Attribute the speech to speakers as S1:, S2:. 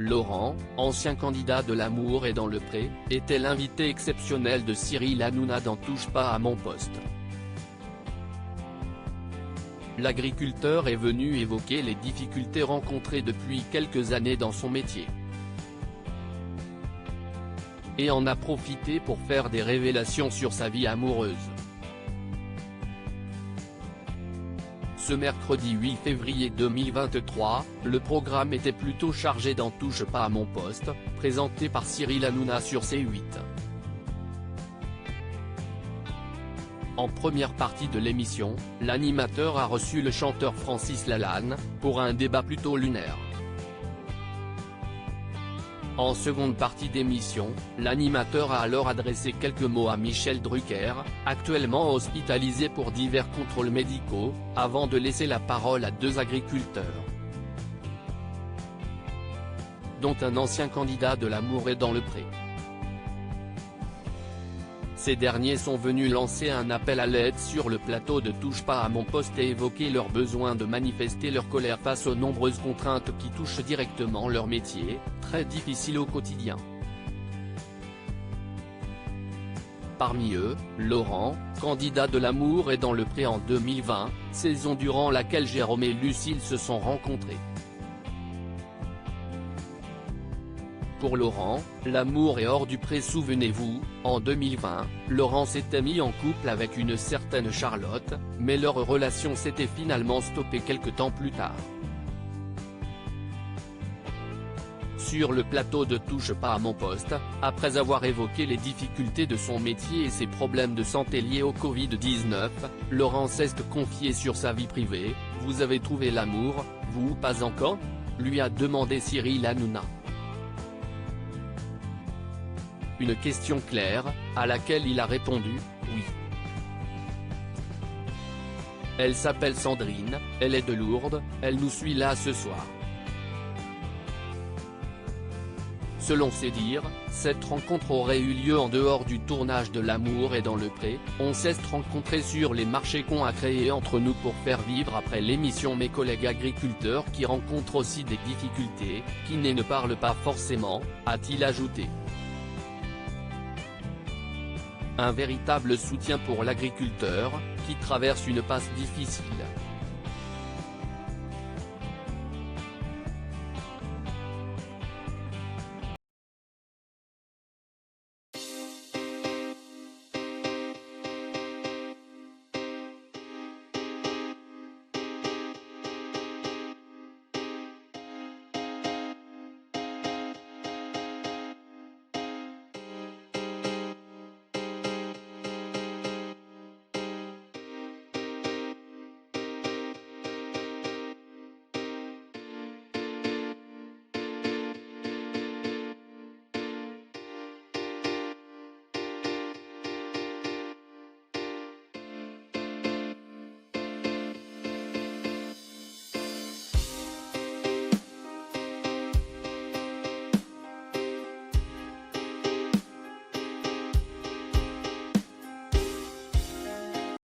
S1: Laurent, ancien candidat de l'Amour est dans le pré, était l'invité exceptionnel de Cyril Hanouna dans Touche pas à mon poste. L'agriculteur est venu évoquer les difficultés rencontrées depuis quelques années dans son métier. Et en a profité pour faire des révélations sur sa vie amoureuse. Ce mercredi 8 février 2023, le programme était plutôt chargé dans Touche pas à mon poste, présenté par Cyril Hanouna sur C8. En première partie de l'émission, l'animateur a reçu le chanteur Francis Lalanne, pour un débat plutôt lunaire. En seconde partie d'émission, l'animateur a alors adressé quelques mots à Michel Drucker, actuellement hospitalisé pour divers contrôles médicaux, avant de laisser la parole à deux agriculteurs, dont un ancien candidat de l'Amour est dans le pré. Ces derniers sont venus lancer un appel à l'aide sur le plateau de Touche pas à mon poste et évoquer leur besoin de manifester leur colère face aux nombreuses contraintes qui touchent directement leur métier, très difficile au quotidien. Parmi eux, Laurent, candidat de l'Amour est dans le pré en 2020, saison durant laquelle Jérôme et Lucille se sont rencontrés. Pour Laurent, l'amour est hors du pré. Souvenez-vous, en 2020, Laurent s'était mis en couple avec une certaine Charlotte, mais leur relation s'était finalement stoppée quelque temps plus tard. Sur le plateau de Touche pas à mon poste, après avoir évoqué les difficultés de son métier et ses problèmes de santé liés au Covid-19, Laurent s'est confié sur sa vie privée. « Vous avez trouvé l'amour, vous ou pas encore ?» lui a demandé Cyril Hanouna. Une question claire, à laquelle il a répondu « oui ». Elle s'appelle Sandrine, elle est de Lourdes, elle nous suit là ce soir. Selon ses dires, cette rencontre aurait eu lieu en dehors du tournage de l'Amour est dans le pré. On s'est rencontrés sur les marchés qu'on a créés entre nous pour faire vivre après l'émission mes collègues agriculteurs qui rencontrent aussi des difficultés, qui ne parlent pas forcément, a-t-il ajouté. Un véritable soutien pour l'agriculteur, qui traverse une passe difficile.